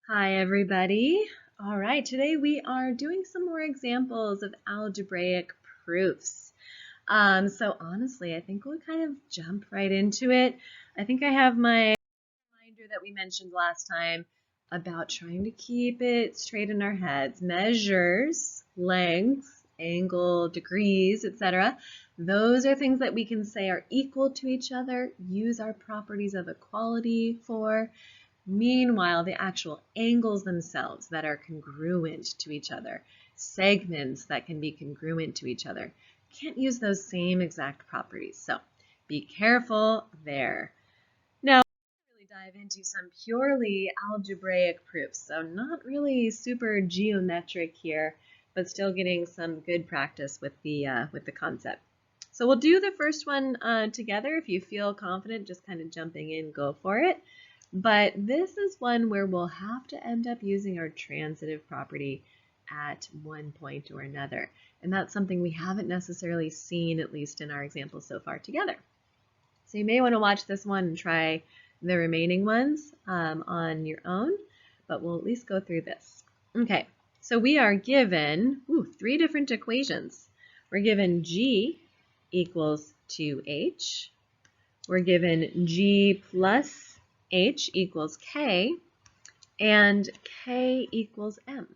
Hi, everybody. All right, today we are doing some more examples of algebraic proofs. So honestly, I think we'll kind of jump right into it. I think I have my reminder that we mentioned last time about trying to keep it straight in our heads. Measures, length, angle, degrees, etc. Those are things that we can say are equal to each other, use our properties of equality for. Meanwhile, the actual angles themselves that are congruent to each other, segments that can be congruent to each other, can't use those same exact properties. So be careful there. Now, we'll really dive into some purely algebraic proofs. So not really super geometric here, but still getting some good practice with the concept. So we'll do the first one together. If you feel confident, just kind of jumping in, go for it. But this is one where we'll have to end up using our transitive property at one point or another. And that's something we haven't necessarily seen, at least in our examples so far together. So you may want to watch this one and try the remaining ones on your own, but we'll at least go through this. Okay, so we are given three different equations. We're given G equals 2H. We're given G plus H equals K, and K equals M.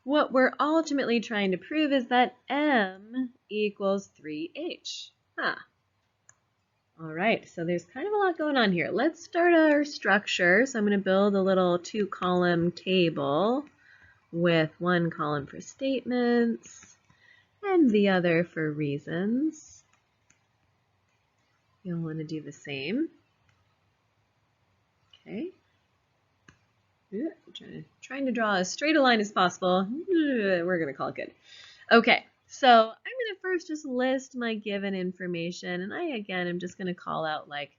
What we're ultimately trying to prove is that M equals 3H. All right, so there's kind of a lot going on here. Let's start our structure. So I'm going to build a little two-column table with one column for statements and the other for reasons. You'll want to do the same. Okay. Trying to draw as straight a line as possible. We're going to call it good. Okay, so I'm going to first just list my given information, and again, I'm just going to call out like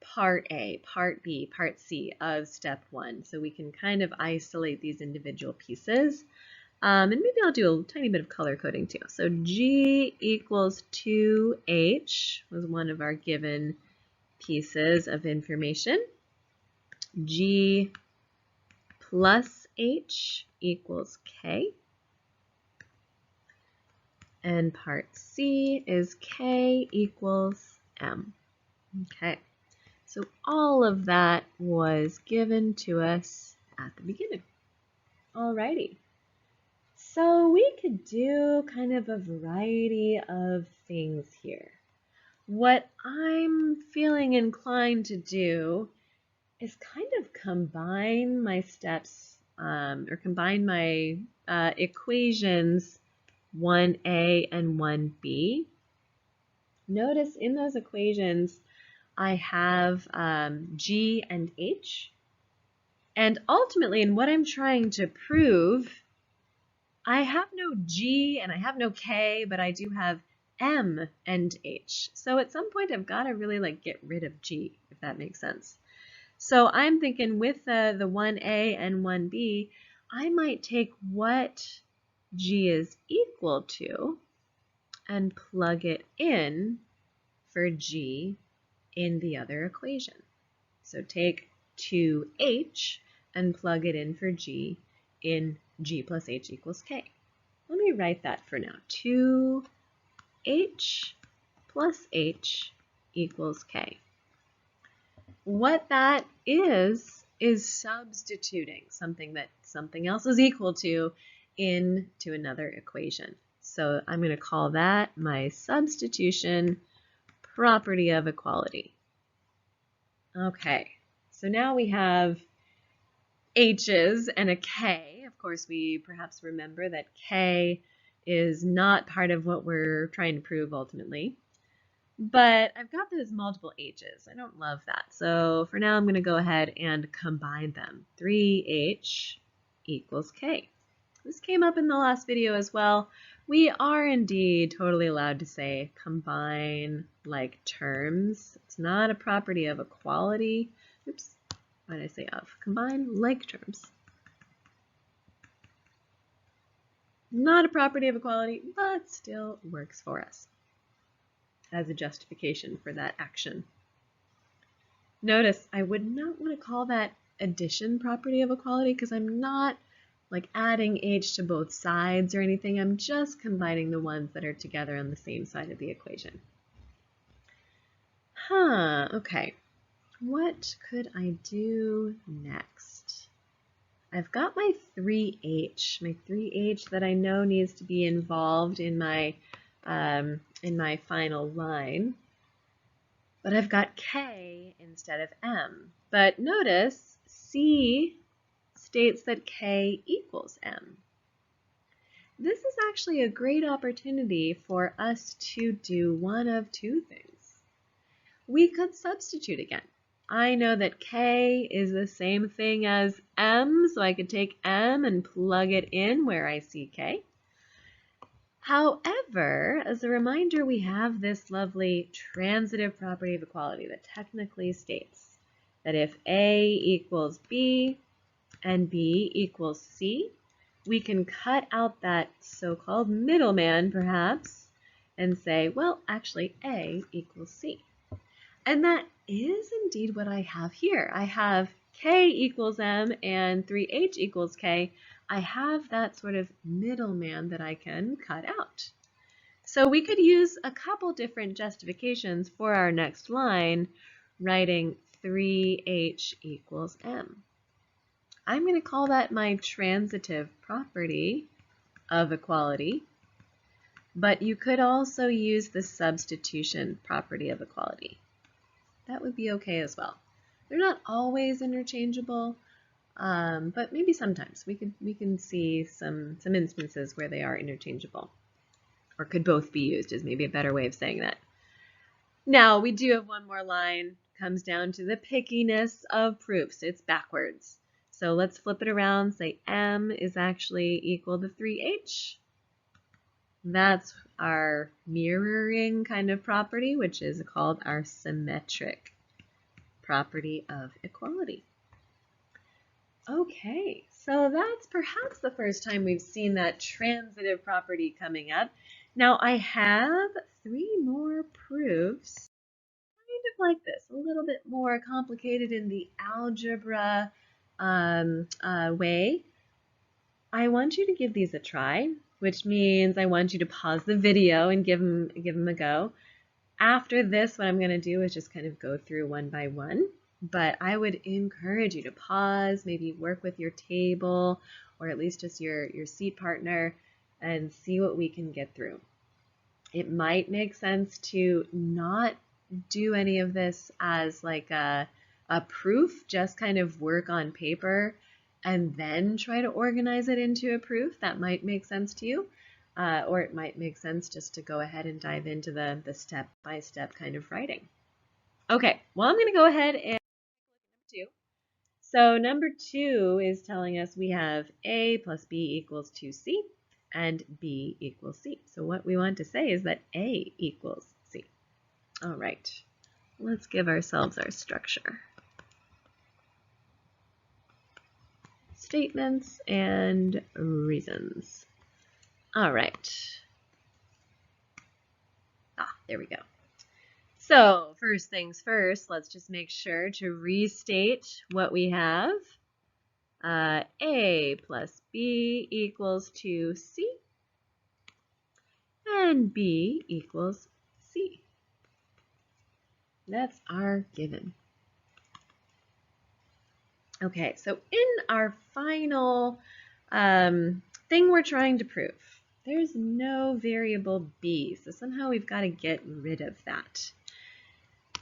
part A, part B, part C of step one, so we can kind of isolate these individual pieces. And maybe I'll do a tiny bit of color coding too. So G equals 2H was one of our given pieces of information. G plus H equals K. And part C is K equals M. Okay, so all of that was given to us at the beginning. Alrighty, so we could do kind of a variety of things here. What I'm feeling inclined to do is kind of combine my steps or combine my equations 1a and 1b. Notice in those equations I have g and h. And ultimately, in what I'm trying to prove, I have no g and I have no k, but I do have m and h. So at some point, I've got to really get rid of g, if that makes sense. So I'm thinking with the 1a and 1b, I might take what g is equal to and plug it in for g in the other equation. So take 2h and plug it in for g in g plus h equals k. Let me write that for now. 2h plus h equals k. What that is substituting something that something else is equal to into another equation. So I'm going to call that my substitution property of equality. Okay, so now we have h's and a k. Of course, we perhaps remember that k is not part of what we're trying to prove ultimately. But I've got those multiple h's. I don't love that. So for now, I'm going to go ahead and combine them. 3h equals k. This came up in the last video as well. We are indeed totally allowed to say combine like terms. It's not a property of equality. Oops, why did I say of? Combine like terms. Not a property of equality, but still works for us as a justification for that action. Notice I would not want to call that addition property of equality because I'm not like adding h to both sides or anything. I'm just combining the ones that are together on the same side of the equation. Okay. What could I do next? I've got my 3h that I know needs to be involved in my final line. But I've got k instead of m. But notice C states that k equals m. This is actually a great opportunity for us to do one of two things. We could substitute again. I know that k is the same thing as m, so I could take m and plug it in where I see k. However, as a reminder, we have this lovely transitive property of equality that technically states that if A equals B and B equals C, we can cut out that so-called middleman, perhaps, and say, well, actually, A equals C. And that is indeed what I have here. I have K equals M and 3H equals K. I have that sort of middleman that I can cut out. So we could use a couple different justifications for our next line, writing 3H equals M. I'm going to call that my transitive property of equality, but you could also use the substitution property of equality. That would be okay as well. They're not always interchangeable, but maybe sometimes we can see some instances where they are interchangeable, or could both be used is maybe a better way of saying that. Now we do have one more line. Comes down to the pickiness of proofs. It's backwards. So let's flip it around. Say m is actually equal to 3h. That's our mirroring kind of property, which is called our symmetric property of equality. Okay, so that's perhaps the first time we've seen that transitive property coming up. Now I have 3 more proofs, kind of like this, a little bit more complicated in the algebra way. I want you to give these a try, which means I want you to pause the video and give them a go. After this, what I'm going to do is just kind of go through one by one, but I would encourage you to pause, maybe work with your table or at least just your seat partner and see what we can get through. It might make sense to not do any of this as like a proof, just kind of work on paper and then try to organize it into a proof. That might make sense to you. Or it might make sense just to go ahead and dive into the step-by-step kind of writing. Okay, well, I'm going to go ahead and look at number 2. So number 2 is telling us we have A plus B equals 2C and B equals C. So what we want to say is that A equals C. All right, let's give ourselves our structure. Statements and reasons. All right. There we go. So first things first, let's just make sure to restate what we have. A plus B equals 2C and B equals C. That's our given. Okay, so in our final thing we're trying to prove, there's no variable B, so somehow we've got to get rid of that.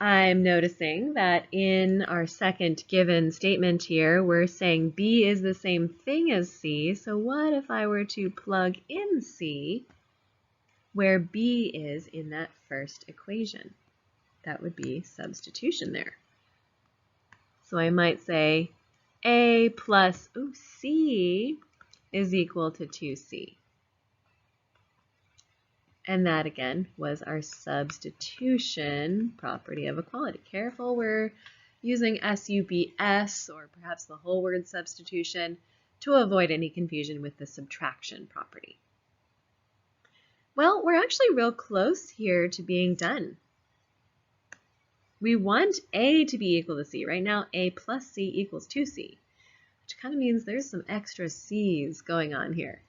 I'm noticing that in our second given statement here, we're saying B is the same thing as C, so what if I were to plug in C where B is in that first equation? That would be substitution there. So I might say A plus C is equal to 2C. And that, again, was our substitution property of equality. Careful, we're using SUBS, or perhaps the whole word substitution, to avoid any confusion with the subtraction property. Well, we're actually real close here to being done. We want A to be equal to C. Right now, A plus C equals 2C, which kind of means there's some extra C's going on here.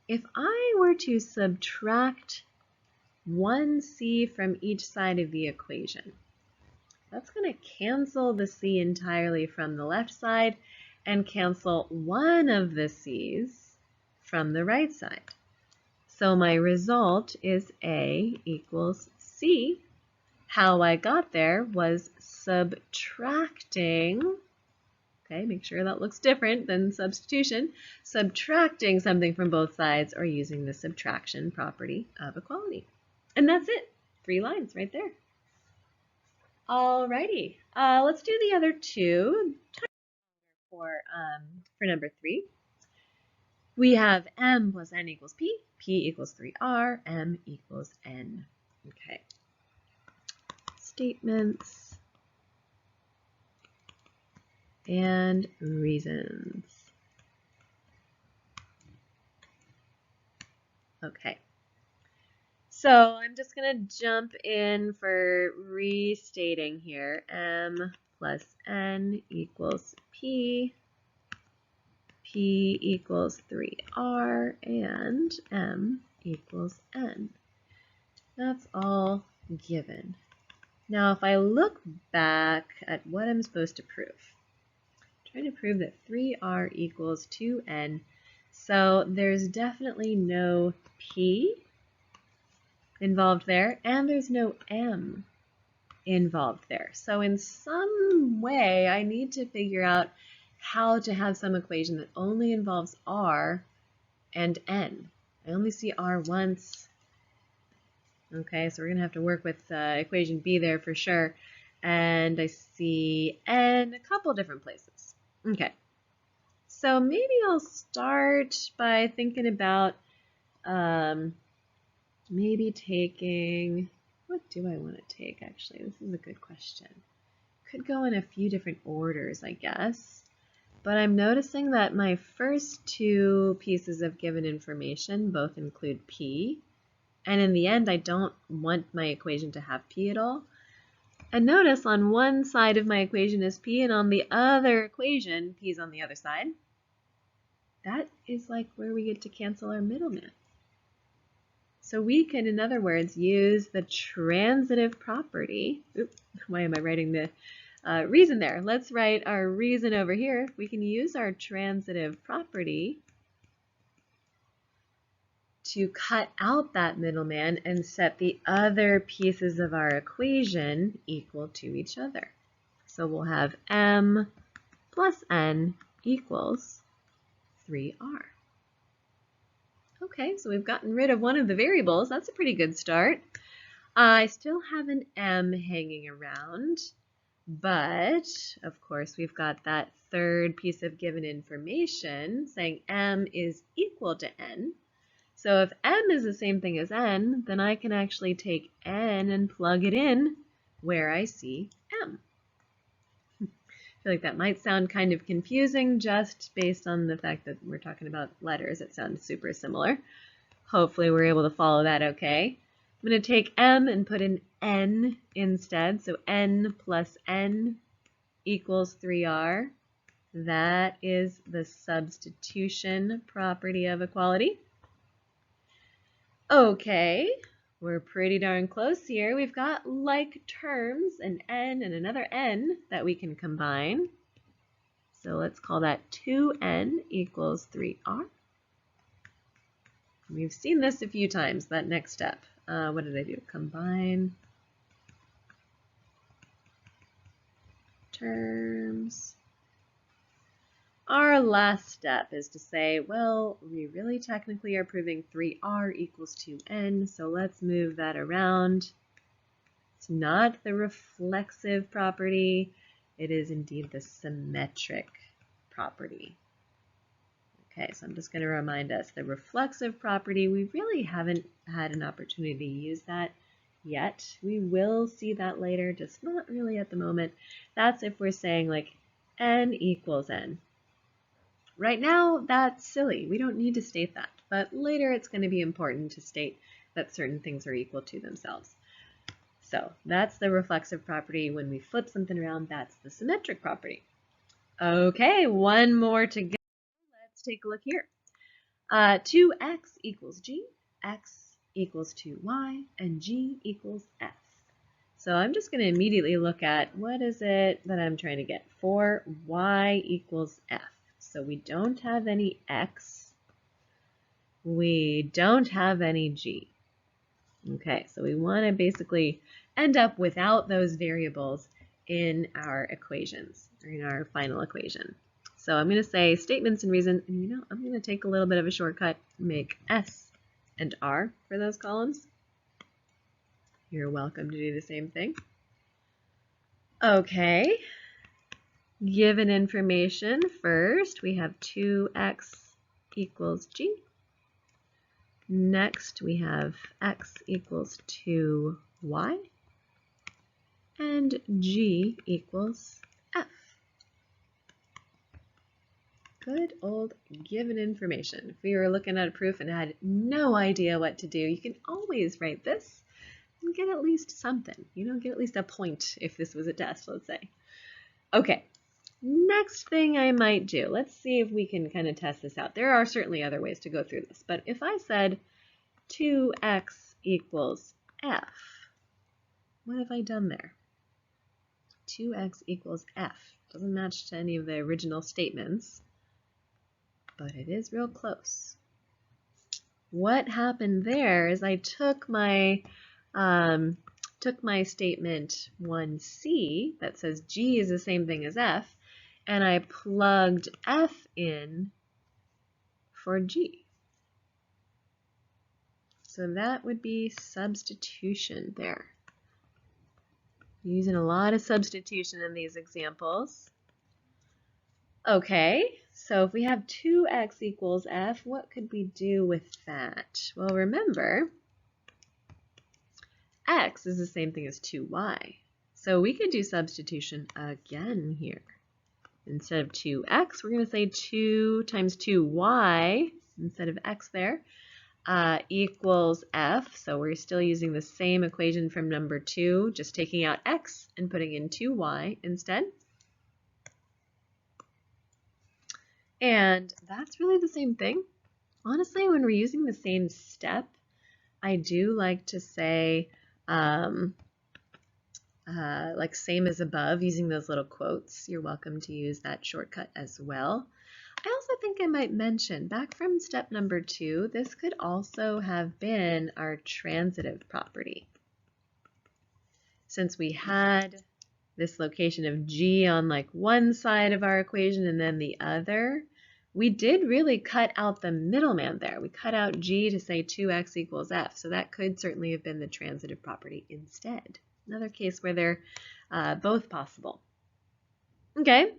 If I were to subtract 1C from each side of the equation, that's going to cancel the C entirely from the left side and cancel one of the C's from the right side. So my result is A equals C. How I got there was subtracting, okay, make sure that looks different than substitution, subtracting something from both sides or using the subtraction property of equality. And that's it, 3 lines right there. Alrighty, let's do the other two for number 3. We have m plus n equals p, p equals 3r, m equals n. Okay. Statements and reasons. Okay. So I'm just going to jump in for restating here. M plus n equals p, p equals 3r, and m equals n. That's all given. Now if I look back at what I'm supposed to prove, I'm trying to prove that 3r equals 2n, so there's definitely no p involved there, and there's no m involved there. So in some way, I need to figure out how to have some equation that only involves r and n. I only see r once. Okay, so we're going to have to work with equation B there for sure. And I see n a couple different places. Okay, so maybe I'll start by thinking about maybe taking, what do I want to take actually? This is a good question. Could go in a few different orders, I guess. But I'm noticing that my first 2 pieces of given information both include p. And in the end, I don't want my equation to have p at all. And notice on one side of my equation is p, and on the other equation, p is on the other side. That is like where we get to cancel our middleman. So we can, in other words, use the transitive property. Oops, why am I writing the reason there? Let's write our reason over here. We can use our transitive property to cut out that middleman and set the other pieces of our equation equal to each other. So we'll have m plus n equals 3r. Okay, so we've gotten rid of one of the variables. That's a pretty good start. I still have an m hanging around, but of course we've got that third piece of given information saying m is equal to n. So if m is the same thing as n, then I can actually take n and plug it in where I see m. I feel like that might sound kind of confusing just based on the fact that we're talking about letters. It sounds super similar. Hopefully we're able to follow that okay. I'm going to take m and put in n instead. So n plus n equals 3r. That is the substitution property of equality. Okay, we're pretty darn close here. We've got like terms, an n and another n that we can combine. So let's call that 2n equals 3r. We've seen this a few times, that next step. What did I do? Combine terms. Our last step is to say, well, we really technically are proving 3r equals 2n, so let's move that around. It's not the reflexive property, it is indeed the symmetric property. Okay, so I'm just going to remind us, the reflexive property, we really haven't had an opportunity to use that yet. We will see that later, just not really at the moment. That's if we're saying like n equals n. Right now, that's silly. We don't need to state that, but later it's going to be important to state that certain things are equal to themselves. So that's the reflexive property. When we flip something around, that's the symmetric property. Okay, one more to go. Let's take a look here. 2x equals g, x equals 2y, and g equals f. So I'm just going to immediately look at what is it that I'm trying to get for y equals f. So we don't have any x. We don't have any g. Okay, so we want to basically end up without those variables in our equations, or in our final equation. So I'm going to say statements and reason, and I'm going to take a little bit of a shortcut and make S and R for those columns. You're welcome to do the same thing. Okay, given information first, we have 2x equals g. Next, we have x equals 2y, and g equals f. Good old given information. If we were looking at a proof and had no idea what to do, you can always write this and get at least something. Get at least a point if this was a test, let's say. Okay, next thing I might do, let's see if we can kind of test this out. There are certainly other ways to go through this, but if I said 2x equals f, what have I done there? 2x equals f. Doesn't match to any of the original statements, but it is real close. What happened there is I took my statement 1c that says g is the same thing as f, and I plugged f in for g. So that would be substitution there. Using a lot of substitution in these examples. Okay, so if we have 2x equals f, what could we do with that? Well, remember, x is the same thing as 2y. So we could do substitution again here. Instead of 2x, we're going to say 2 times 2y, instead of x there, equals f. So we're still using the same equation from number 2, just taking out x and putting in 2y instead. And that's really the same thing. Honestly, when we're using the same step, I do like to say like same as above, using those little quotes. You're welcome to use that shortcut as well. I also think I might mention, back from step number 2, this could also have been our transitive property. Since we had this location of g on like one side of our equation and then the other, we did really cut out the middleman there. We cut out g to say 2x equals f, so that could certainly have been the transitive property instead. Another case where they're both possible. Okay,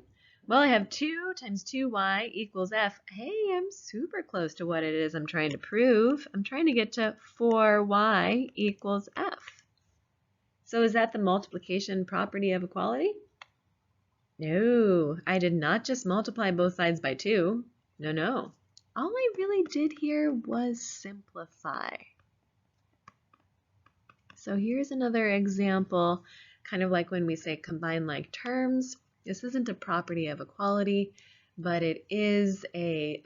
well, I have 2 times 2y equals f. Hey, I'm super close to what it is I'm trying to prove. I'm trying to get to 4y equals f. So is that the multiplication property of equality? No, I did not just multiply both sides by 2. No. All I really did here was simplify. So here's another example, kind of like when we say combine like terms. This isn't a property of equality, but it is a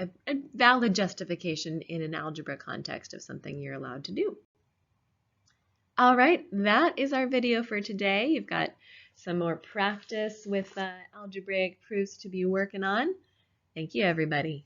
valid justification in an algebra context of something you're allowed to do. All right, that is our video for today. You've got some more practice with algebraic proofs to be working on. Thank you, everybody.